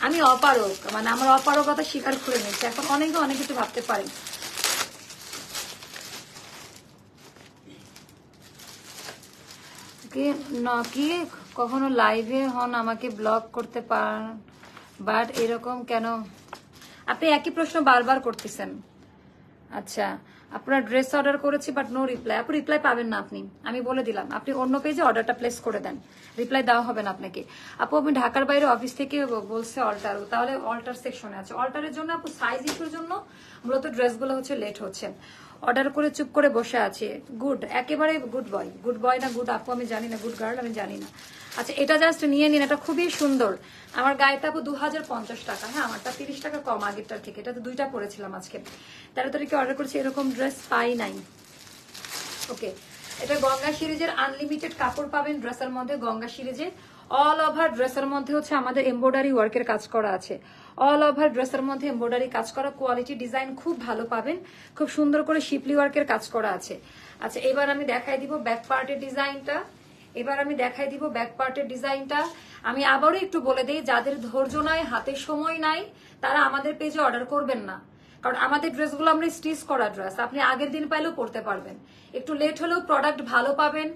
আমি অপারক, মানে আমার অপারগতা স্বীকার করে নিচ্ছে। এখন অনেকে অনেক কিছু ভাবতে পারেন। কি কখনো লাইভে হন আমাকে ব্লক করতে পারেন, বাট এরকম কেন? আপনি একই প্রশ্ন বারবার করতেছেন। আচ্ছা, আপনার ড্রেস অর্ডার করেছি বাট নো রিপ্লাই। আপনি রিপ্লাই পাবেন না, আপনি, আমি বলে দিলাম, আপনি অন্য পেজে অর্ডারটা প্লেস করে দেন, রিপ্লাই দেওয়া হবে না আপনাকে। আপু আমি ঢাকার বাইরে অফিস থেকে বলছে অল্টার, তাহলে অল্টার সেকশনে আছে। অল্টারের জন্য আপু সাইজ ইস্যুর জন্য মূলত ড্রেসগুলো হচ্ছে লেট হচ্ছে। অর্ডার করে চুপ করে বসে আছে। গুড, একেবারে গুড বয়। গুড বয় না গুড আপু আমি জানি না, গুড গার্ল আমি জানি না। আচ্ছা, এটা জাস্ট নিয়ে নিন, এটা খুবই সুন্দর। আমার গায়েটা আপু 2050 টাকা। হ্যাঁ, আমারটা 30 টাকা কম আগেরটার থেকে। এটা তো 2টা পরেছিলাম আজকে। 13 তারিখে অর্ডার করেছি, এরকম ড্রেস পাই নাই। ওকে, এটা গঙ্গা সিরিজের আনলিমিটেড কাপড় পাবেন ড্রেসের মধ্যে। গঙ্গা সিরিজে অল ওভার ড্রেসের মধ্যে হচ্ছে আমাদের এমব্রয়ডারি ওয়ার্কের কাজ করা আছে। অল ওভার ড্রেসের মধ্যে এমব্রয়ডারি কাজ করা, কোয়ালিটি ডিজাইন খুব ভালো পাবেন। খুব সুন্দর করে শিপলি ওয়ার্কের কাজ করা আছে। আচ্ছা, এবার আমি দেখাই দিব ব্যাক পার্টের ডিজাইনটা। আমি আবারও একটু বলে দিই, যাদের ধৈর্য নাই, হাতে সময় নাই, তারা আমাদের পেজে অর্ডার করবেন না। কারণ আমাদের ড্রেসগুলো আমরা স্টিচ করা ড্রেস, আপনি আগের দিন পাইলেও পরতে পারবেন। একটু লেট হলেও প্রোডাক্ট ভালো পাবেন।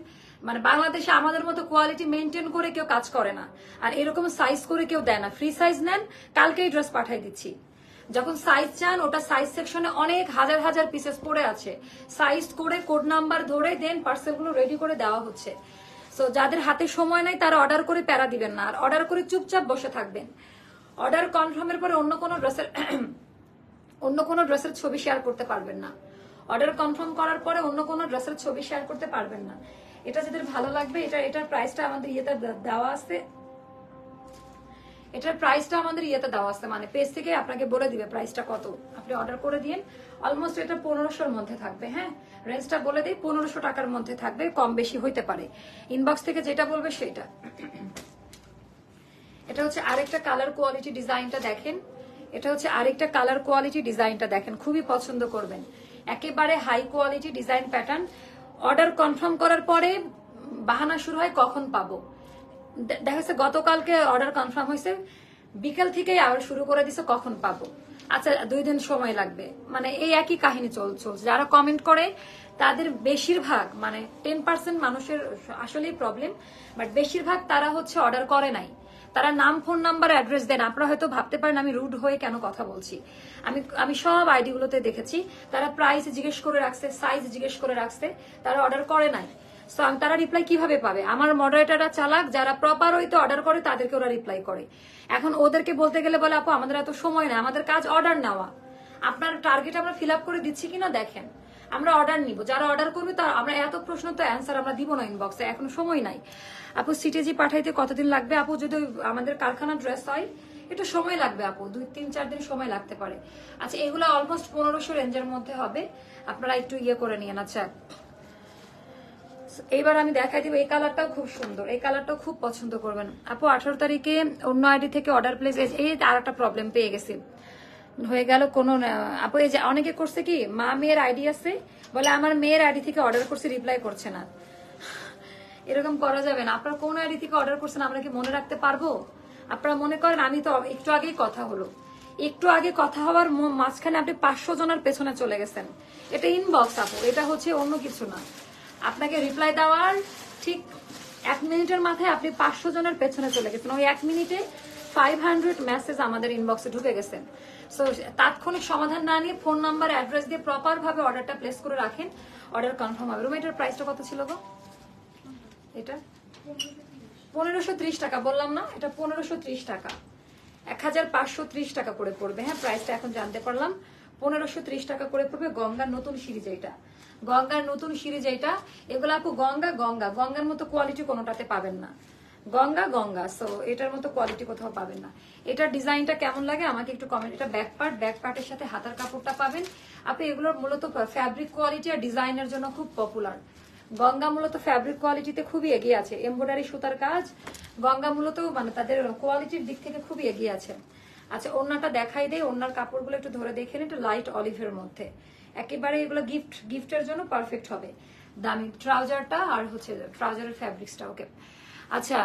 মানে বাংলাদেশে আমাদের মতো কোয়ালিটি মেনটেন করে কেউ কাজ করে না, আর এরকম সাইজ করে কেউ দেয় না। ফ্রি সাইজ নেন, কালকেই ড্রেস পাঠিয়ে দিচ্ছি। যখন সাইজ চান, ওটা সাইজ সেকশনে অনেক হাজার হাজার পিসেস পড়ে আছে, সাইজ করে কোড নাম্বার ধরে দেন পার্সেলগুলো রেডি করে দেওয়া হচ্ছে। সো যাদের হাতে সময় নাই তারা অর্ডার করে প্যারা দিবেন না, আর অর্ডার করে চুপচাপ বসে থাকবেন। অর্ডার কনফার্মের পরে অন্য কোনো ড্রেসের ছবি শেয়ার করতে পারবেন না। অর্ডার কনফার্ম করার পরে অন্য কোনো ড্রেসের ছবি শেয়ার করতে পারবেন না। এটা যাদের ভালো লাগবে, এটার প্রাইসটা আমাদের ইয়েতে দেওয়া আছে। মানে পেজ থেকে আপনাকে বলে দিবে প্রাইসটা কত, আপনি অর্ডার করে দিন। অলমোস্ট এটা 1500-র মধ্যে থাকবে। হ্যাঁ, রেঞ্জটা বলে দিই, 1500 টাকার মধ্যে থাকবে, কম বেশি হইতে পারে। ইনবক্স থেকে যেটা বলবে সেটা। এটা হচ্ছে আরেকটা কালার কোয়ালিটি ডিজাইনটা দেখেন, খুবই পছন্দ করবেন। একেবারে high quality design pattern. Order confirm করার পরে বাহানা শুরু হয় কখন পাবো। দেখা যাচ্ছে গতকালকে অর্ডার কনফার্ম হয়েছে, বিকেল থেকেই আবার শুরু করে দিছে কখন পাবো। আচ্ছা, 2 দিন সময় লাগবে। মানে এই একই কাহিনী চলছে। যারা কমেন্ট করে তাদের বেশিরভাগ, মানে 10% মানুষের আসলেই প্রবলেম, বাট বেশিরভাগ তারা হচ্ছে অর্ডার করে নাই। তারা নাম, ফোন নাম্বার, অ্যাড্রেস দেন। আপনারা হয়তো ভাবতে পারেন আমি রুড হয়ে কেন কথা বলছি। আমি সব আইডি গুলোতে দেখেছি, তারা প্রাইস জিজ্ঞেস করে রাখছে, সাইজ জিজ্ঞেস করে রাখছে, তারা অর্ডার করে নাই। সো তারা রিপ্লাই কিভাবে পাবে? আমার মডারেটররা চালাক, যারা প্রপার হইতে অর্ডার করে তাদেরকে ওরা রিপ্লাই করে। এখন ওদেরকে বলতে গেলে বলে আপু আমাদের এত সময় নেই, আমাদের কাজ অর্ডার নেওয়া। আপনার টার্গেট আমরা ফিল আপ করে দিচ্ছি কিনা দেখেন, আমরা অর্ডার নিব। যারা অর্ডার করবে তার আমরা এত প্রশ্ন তো অ্যান্সার আমরা দিব না ইনবক্সে, এখন সময় নাই। আপু সিটিজি পাঠাইতে কতদিন লাগবে? আপু যদি আমাদের কারখানা ড্রেস হয় একটু সময় লাগবে আপু, 2-3-4 দিন সময় লাগতে পারে। আচ্ছা, এগুলো অলমোস্ট 1500 রেঞ্জের মধ্যে হবে, আপনারা একটু ইয়ে করে নিয়েন। আচ্ছা, এইবার আমি দেখাই দিব, এই কালারটাও খুব সুন্দর, এই কালারটাও খুব পছন্দ করবেন আপু। 18 তারিখে অন্য আইডি থেকে অর্ডার প্লেস, এই আর একটা প্রবলেম পেয়ে গেছি, হয়ে গেল কোনো আপু। এই যে অনেকে করছে কি, মা মেয়ের আইডি আছে, বলে আমার মেয়ের আইডি থেকে অর্ডার করছে, রিপ্লাই করছে না। এরকম করা যাবে না। আপনার কোন আইডি থেকে অর্ডার করছেন আমরা কি মনে রাখতে পারবো? আপনারা মনে করেন আমি তো একটু আগেই কথা হলো, একটু আগে কথা হওয়ার মাঝখানে আপনি 500 জনের পেছনে চলে গেছেন। এটা ইনবক্স আপু, এটা হচ্ছে অন্য কিছু না। আপনাকে রিপ্লাই দেওয়ার ঠিক 1 মিনিটের মাথায় আপনি 500 জনের পেছনে চলে গেছেন। ওই 1 মিনিটে 500 মেসেজ আমাদের ইনবক্সে ঢুকে গেছেন। সো তাৎক্ষণিক সমাধান না নিয়ে ফোন নাম্বার, অ্যাড্রেস দিয়ে প্রপার ভাবে অর্ডারটা প্লেস করে রাখেন, অর্ডার কনফার্ম হবে। রুম, এটার প্রাইসটা কত ছিল গো? এটা 1530 টাকা বললাম না, এটা 1530 টাকা, 1530 টাকা করে পড়বে। হ্যাঁ, প্রাইসটা এখন জানতে পারলাম, 1530 টাকা করে পড়বে। গঙ্গার নতুন সিরিজ এইটা, এগুলো আপু গঙ্গার মতো কোয়ালিটি কোনোটাতে পাবেন না। গঙ্গা সো এটার মতো কোয়ালিটি কোথাও পাবেন না। এটার ডিজাইনটা কেমন লাগে আমাকে একটু কমেন্ট। এটা ব্যাক পার্টের সাথে হাতার কাপড়টা পাবেন আপনি। এগুলোর মূলত ফ্যাব্রিক কোয়ালিটি আর ডিজাইনের জন্য খুব পপুলার। গঙ্গা মূলত ফ্যাব্রিক কোয়ালিটিতে খুবই এগিয়ে আছে, এমব্রয়ডারি সুতার কাজ। গঙ্গা মূলত মানে তাদের কোয়ালিটির দিক থেকে খুবই এগিয়ে আছে। আচ্ছা, ওড়নাটা দেখাই দেয়, ওড়নার কাপড়গুলো একটু ধরে দেখে নিন, একটু লাইট অলিভের মধ্যে, একেবারে এগুলো গিফটের জন্য পারফেক্ট হবে। দামি ট্রাউজারটা আর হচ্ছে ট্রাউজারের ফ্যাব্রিক্সটা। ওকে, আচ্ছা,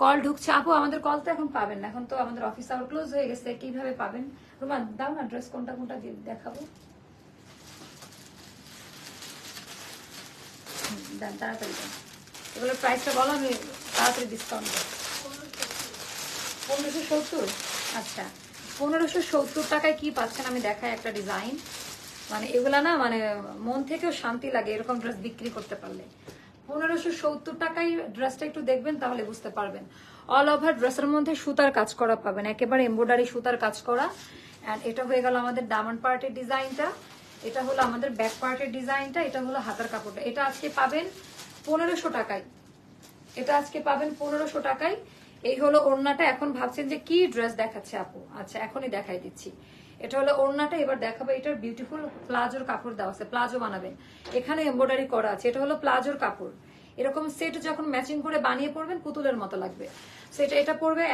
কল ঢুকছে আপু। আমাদের কল তো এখন পাবেন না, এখন তো আমাদের অফিস আওয়ার ক্লোজ হয়ে গেছে। কিভাবে পাবেন? রুমা দাও না, ড্রেস কোনটা দেখাবো, দেন তাড়াতাড়ি দেন। এগুলোর প্রাইসটা বলো, আমি তাড়াতাড়ি ডিসকাউন্ট দেবো। 1570। আচ্ছা, 1570 টাকায় কি পাচ্ছেন আমি দেখাই একটা ডিজাইন। মানে এগুলা না মানে মন থেকেও শান্তি লাগে এরকম ড্রেস বিক্রি করতে পারলে। 1570 টাকায় ড্রেসটা একটু দেখবেন তাহলে বুঝতে পারবেন। অল ওভার ড্রেসের মধ্যে সুতার কাজ করা পাবেন, একেবারে এমব্রয়ডারি সুতার কাজ করা। এন্ড এটা হয়ে গেল আমাদের দামান পার্টের ডিজাইনটা, এটা হলো আমাদের ব্যাক পার্টের ডিজাইনটা, এটা হলো হাতার কাপড়টা। এটা আজকে পাবেন 1500 টাকায়, এটা আজকে পাবেন 1500 টাকায়। এই হলো ওড়নাটা। এখন ভাবছেন যে কি ড্রেস দেখাচ্ছে আপু, আচ্ছা এখনই দেখাই দিচ্ছি। এটা হলো ওড়নাটা, এবার দেখাবো এটার বিউটিফুল প্লাজোর কাপড় দেওয়া আছে, প্লাজো বানাবেন, এখানে এমব্রয়ডারি করা আছে। এটা হলো প্লাজোর কাপড়, এরকম সেট যখন ম্যাচিং করে বানিয়ে পড়বেন পুতুলের মতো লাগবে। সেটা এটা পড়বে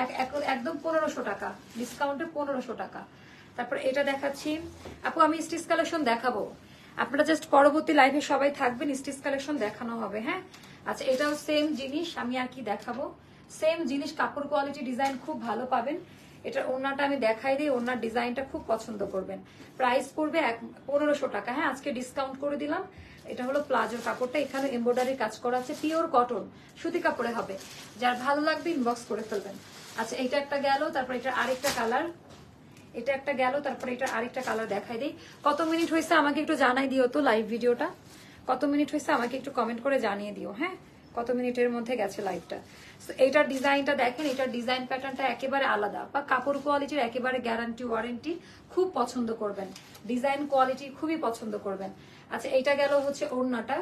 একদম 1500 টাকা, ডিসকাউন্টে 1500 টাকা। তারপর এটা দেখাচ্ছি আপু, আমি স্টিচ কালেকশন দেখাবো, আপনারা জাস্ট পরবর্তী লাইভে সবাই থাকবেন, স্টিচ কালেকশন দেখানো হবে। হ্যাঁ আচ্ছা, এটাও সেম জিনিস, আমি আর কি দেখাবো, সেম জিনিস, কাপড় কোয়ালিটি ডিজাইন খুব ভালো পাবেন। এটার ওড়নাটা আমি দেখাই দিই, ওড়নার ডিজাইনটা খুব পছন্দ করবেন। প্রাইস পড়বে 1500 টাকা। হ্যাঁ আজকে ডিসকাউন্ট করে দিলাম। এটা হলো প্লাজোর কাপড়টা, এখানে এমব্রয়ডারি কাজ করা আছে, পিওর কটন সুতি কাপড়ে হবে। যার ভালো লাগবে ইনবক্স করে ফেলবেন। আচ্ছা এটা একটা গেল, তারপর এটা আরেকটা কালার, এটা একটা গেল, তারপরে এটা আরেকটা কালার দেখাই দিই। কত মিনিট হয়েছে আমাকে একটু জানাই দিও তো, লাইভ ভিডিওটা কত মিনিট হয়েছে আমাকে একটু কমেন্ট করে জানিয়ে দিও। হ্যাঁ কত মিনিটের মধ্যে গেছে লাইভটা। এইটার ডিজাইনটা দেখেন, এটার ডিজাইন প্যাটার্নটা একেবারে আলাদা, বা কাপড় কোয়ালিটির একেবারে গ্যারান্টি ওয়ারেন্টি, খুব পছন্দ করবেন, ডিজাইন কোয়ালিটি খুবই পছন্দ করবেন। আচ্ছা এইটা গেল হচ্ছে ওড়নাটা।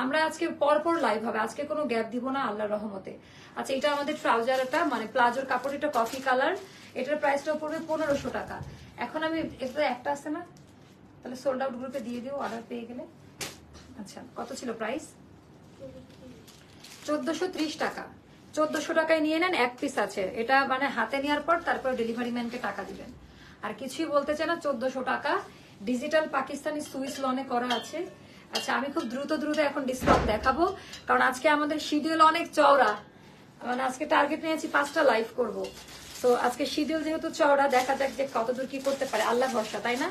আমরা আজকে পরপর লাইভ হবে, আজকে কোনো গ্যাপ দিব না আল্লাহর রহমতে। আচ্ছা এটা আমাদের ট্রাউজারটা, মানে প্লাজোর কাপড়, এটা কফি কালার, এটার প্রাইসটাও পড়বে 1500 টাকা। এখন আমি এটা একটা আছে না, তাহলে সোল্ড আউট গ্রুপে দিয়ে দিও অর্ডার পেয়ে গেলে। আচ্ছা কত ছিল প্রাইস? 1430 টাকা। 1400 টাকায় নিয়ে নেন, এক পিস আছে। এটা মানে হাতে নেওয়ার পর তারপর ডেলিভারি ম্যানকে টাকা দিবেন, আর কিছুই বলতে চাই না। 1400 টাকা, ডিজিটাল পাকিস্তানি সুইস লনে করা আছে। আচ্ছা আমি খুব দ্রুত এখন ডিসকাউন্ট দেখাবো, কারণ আজকে আমাদের শিডিউল অনেক চওড়া, মানে আজকে টার্গেট নিয়েছি 5টা লাইভ করব। তো আজকে শিডিউল যেহেতু চওড়া, দেখা যাক যে কতদূর কি করতে পারে, আল্লাহ ভরসা, তাই না?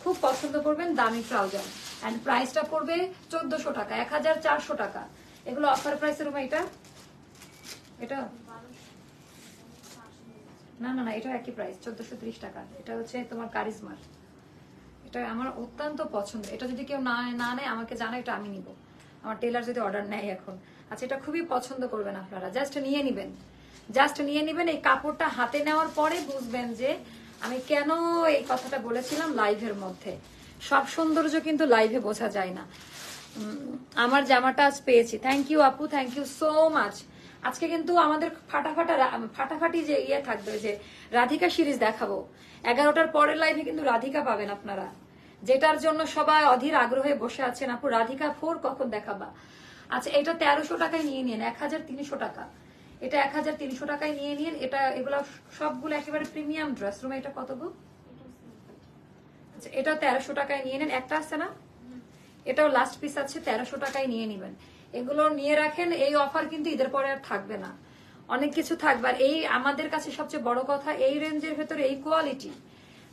খুব পছন্দ করবেন দামি ট্রাউজার। এন্ড প্রাইসটা পড়বে 1400 টাকা, 1400 টাকা। এগুলো অফার প্রাইসের উপর। এটা এটা না না না, এটা একই প্রাইস, 1430 টাকা। এটা হচ্ছে তোমার কারিজমার, এটা আমার অত্যন্ত পছন্দ। এটা যদি কেউ না নেয় আমাকে জানায়, এটা আমি নিব, আমার টেলার যদি অর্ডার নেয় এখন। আচ্ছা এটা খুবই পছন্দ করবেন আপনারা, জাস্ট নিয়ে নিবেন, জাস্ট নিয়ে নিবেন। এই কাপড়টা হাতে নেওয়ার পরে বুঝবেন যে আমি কেন এই কথাটা বলেছিলাম লাইভের মধ্যে। সব সৌন্দর্য কিন্তু লাইভে বোঝা যায় না। আমার জামাটা আজ পেয়েছি, থ্যাংক ইউ আপু, থ্যাংক ইউ সো মাচ। আজকে কিন্তু আমাদের ফাটাফাটি যে ইয়ে থাকবে, যে রাধিকা সিরিজ দেখাবো 11টার পরের লাইভে কিন্তু রাধিকা পাবেন আপনারা, যেটার জন্য সবাই অধীর আগ্রহে বসে আছেন। আপু রাধিকা 4 কখন দেখাবা? আচ্ছা এটা 1300 টাকায় নিয়ে নিন, 1300 টাকা। এটা 1300 টাকায় নিয়ে নিন। এটা এগুলো সবগুলো একেবারে প্রিমিয়াম ড্রেস রুমে। এটা কত গো? আচ্ছা এটা 1300 টাকায় নিয়ে নেন। একটা আছে না, এটাও লাস্ট পিস আছে, 1300 টাকায় নিয়ে নিবেন। এগুলো নিয়ে রাখেন, এই অফার কিন্তু ঈদের পরে আর থাকবে না, অনেক কিছু থাকবে। আর এই আমাদের কাছে সবচেয়ে বড় কথা, এই রেঞ্জের ভেতরে এই কোয়ালিটি,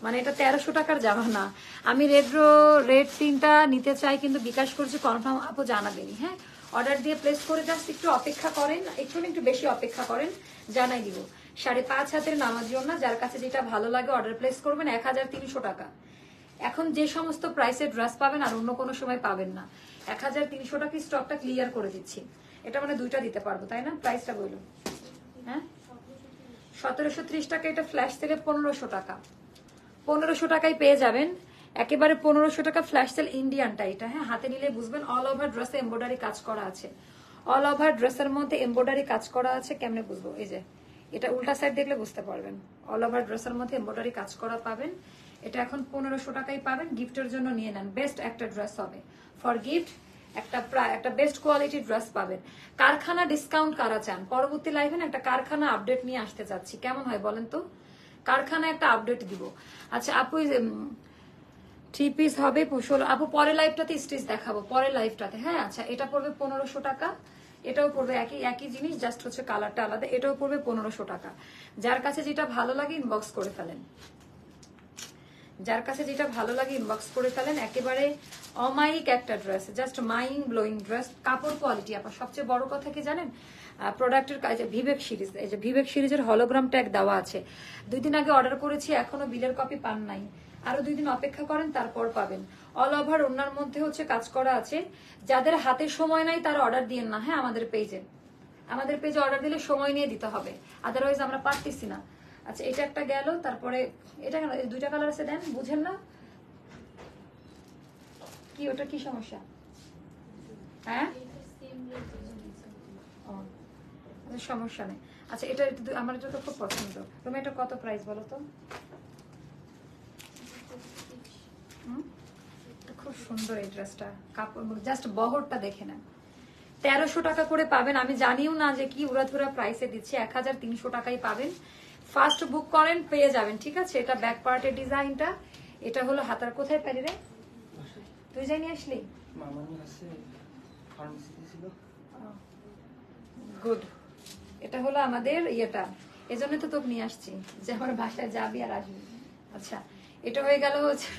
মানে এটা 1300 টাকার জামা না। আমি রেড 3টা নিতে চাই, কিন্তু বিকাশ করছি, কনফার্ম আপু জানাবেনি। হ্যাঁ অর্ডার দিয়ে প্লেস করে জাস্ট একটু অপেক্ষা করেন, একটু বেশি অপেক্ষা করেন, জানাই দিব। 5.5 হাতের নামার জন্য যার কাছে যেটা ভালো লাগে অর্ডার প্লেস করবেন। 1300 টাকা। এখন যে সমস্ত প্রাইসের ড্রেস পাবেন আর অন্য কোনো সময় পাবেন না। 1300 টাকা স্টকটা ক্লিয়ার করে দিচ্ছি। এটা মানে 2টা দিতে পারবো, তাই না? প্রাইসটা বলুন। হ্যাঁ 1730 টাকা। এটা ফ্ল্যাশ সেলে 1500 টাকা, 1500 টাকায় পেয়ে যাবেন একেবারে 1500 টাকা ফ্ল্যাশ সেল ইন্ডিয়ানটা। এটা হ্যাঁ হাতে নিলে বুঝবেন, অল ওভার ড্রেসে এমব্রয়ডারি কাজ করা আছে, অল ওভার ড্রেসের মধ্যে এমব্রয়ডারি কাজ করা আছে। কেমনে বুঝবো? এই যে এটা উল্টা সাইড দেখলে বুঝতে পারবেন, অল ওভার ড্রেসের মধ্যে এমব্রয়ডারি কাজ করা পাবেন। এটা এখন 1500 টাকায় পাবেন। গিফটের জন্য নিয়ে নেন, বেস্ট একটা ড্রেস হবে ফর গিফট, একটা বেস্ট কোয়ালিটি ড্রেস পাবেন। কারখানা ডিসকাউন্ট কারা চান? পরবর্তী লাইভে না একটা কারখানা আপডেট নিয়ে আসতে চাচ্ছি, কেমন হয় বলেন তো? কারখানা একটা আপডেট দিব। আচ্ছা আপু 3 পিস হবে আপু, পরের লাইভটাতে স্টিচ দেখাবো, পরের লাইভটাতে। হ্যাঁ আচ্ছা এটা পড়বে 1500 টাকা, এটাও পড়বে একই জিনিস, জাস্ট হচ্ছে কালারটা আলাদা। এটাও পড়বে 1500 টাকা। যার কাছে যেটা ভালো লাগে ইনবক্স করে ফেলেন। যার কাছে যেটা ভালো লাগে ইনবক্স করে ফেলেন। একেবারে অমায়িক একটা dress, just mind blowing dress, কাপড় কোয়ালিটি। আপনার সবচেয়ে বড় কথা কি জানেন, প্রোডাক্টের কাছে ভিভেক সিরিজ, এই যে ভিভেক সিরিজের হলোগ্রাম ট্যাগ দেওয়া আছে। 2 দিন আগে অর্ডার করেছি, এখনো বিলের কপি পান নাই, আরো 2 দিন অপেক্ষা করেন, তারপর পাবেন। অল ওভার ওনার মধ্যে হচ্ছে কাজ করা আছে। যাদের হাতে সময় নাই তারা অর্ডার দিয়েন না, হ্যাঁ আমাদের পেজে অর্ডার দিলে সময় নিয়ে দিতে হবে, আদারওয়াইজ আমরা পারতেছি না। আচ্ছা এটা একটা গেল, তারপরে এটা কেন 2টা কালার আছে দেন, বুঝেন না কি ওটা কি সমস্যা? হ্যাঁ সমস্যা নেই। আচ্ছা এটা আমার এটা তো খুব পছন্দ। তুমি এটা কত প্রাইস বলো তো? খুব সুন্দর এই ড্রেসটা, কাপড় জাস্ট বহরটা দেখে নেন। 1300 টাকা করে পাবেন। আমি জানিও না যে কি উড়াধুরা প্রাইসে দিচ্ছি, 1300 টাকাই পাবেন। ফার্স্ট বুক করেন পেয়ে যাবেন, ঠিক আছে? এটা ব্যাক পার্টের ডিজাইনটা, এটা হলো হাতার। কোথায় পারি রে তুই যাই নিয়ে আসলি? গুড। এটা হলো আমাদের ইয়েটা, এজন্য তো তোকে নিয়ে আসছি যে আমার বাসায় যাবি আর আসবি। আচ্ছা এটা হয়ে গেল হচ্ছে,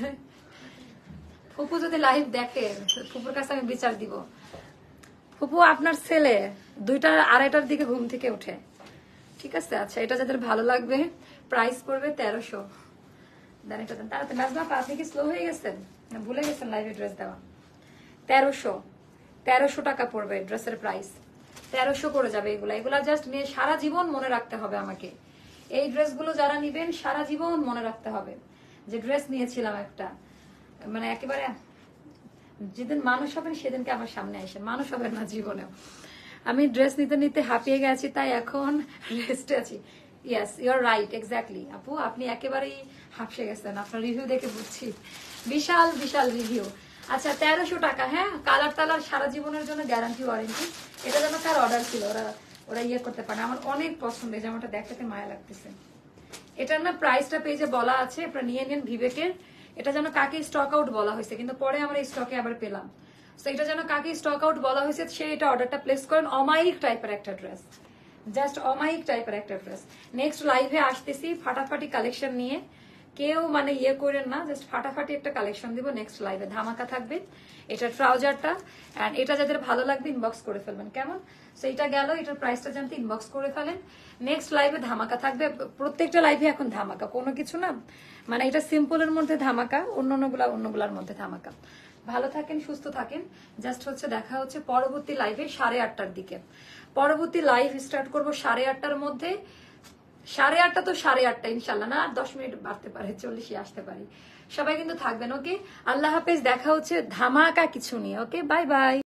ফুপু যদি লাইভ দেখে ফুপুর কাছে আমি বিচার দিব। ফুপু আপনার ছেলে 2টা 2:30টার দিকে ঘুম থেকে উঠে, ঠিক আছে? আচ্ছা এটা যাদের ভালো লাগবে, প্রাইস পড়বে 1300। দেন এটা দেন তাড়াতাড়ি। নাজমা আপনি কি স্লো হয়ে গেছেন না ভুলে গেছেন লাইভে ড্রেস দেওয়া? 1300 টাকা পড়বে ড্রেসের প্রাইস, 1300 করে যাবে। এগুলা জাস্ট নিয়ে সারা জীবন মনে রাখতে হবে আমাকে। এই ড্রেসগুলো যারা নিবেন সারা জীবন মনে রাখতে হবে যে ড্রেস নিয়েছিলাম একটা, মানে একেবারে যেদিন মানুষ হবেন সেদিনকে আমার সামনে আসেন, মানুষ হবেন না জীবনেও। আমি ড্রেস নিতে নিতে হাঁপিয়ে গেছি, তাই এখন রেস্টে আছি। Yes you are right, exactly আপু, আপনি একেবারেই হাঁপসে গেছেন, আপনার রিভিউ দেখে বুঝছি, বিশাল বিশাল রিভিউ। আচ্ছা 1300 টাকা, হ্যাঁ কালার টালার সারা জীবনের জন্য গ্যারান্টি ওয়ারেন্টি। এটা যেন কার অর্ডার ছিল, ওরা ইয়ে করতে পারে, আমার অনেক পছন্দ, এই জামাটা দেখাতে মায়া লাগতেছে। এটার না প্রাইসটা পেজে বলা আছে, আপনারা নিয়ে নেন ভিভেকের। এটা যেন কাকে স্টক আউট বলা হয়েছে, কিন্তু পরে আমরা এই স্টকে আবার পেলাম। তো এটা যেন কাকে স্টক আউট বলা হয়েছে, সে এটা অর্ডারটা প্লেস করেন। অমায়িক টাইপের একটা ড্রেস, জাস্ট অমায়িক টাইপের একটা ড্রেস। নেক্সট লাইভে আসতেছি ফাটাফাটি কালেকশন নিয়ে, কেউ মানে ইয়ে করেন না, জাস্ট ফাটাফাটি একটা কালেকশন দিব নেক্সট লাইভে, ধামাকা থাকবে। এটা ট্রাউজারটা, এন্ড এটা যাদের ভালো লাগবে ইনবক্স করে ফেলবেন, কেমন? সো এটা গেল, এটার প্রাইসটা জানতে ইনবক্স করে ফেলেন। নেক্সট লাইভে ধামাকা থাকবে, প্রত্যেকটা লাইভে এখন ধামাকা, কোনো কিছু না মানে এটা সিম্পলের মধ্যে ধামাকা, অন্যগুলার মধ্যে ধামাকা। ভালো থাকেন, সুস্থ থাকেন। জাস্ট হচ্ছে দেখা হচ্ছে পরবর্তী লাইভে 8:30টার দিকে। পরবর্তী লাইভ স্টার্ট করবো 8:30টার মধ্যে। 8:30 তো 8:30 ইনশাল্লাহ, না 10 মিনিট বাড়তে পারে, 40 আসতে পারি। সবাই কিন্তু থাকবেন, ওকে? আল্লাহ হাফেজ, দেখা হচ্ছে ধামাকা কিছু নিয়ে, ওকে? Bye bye.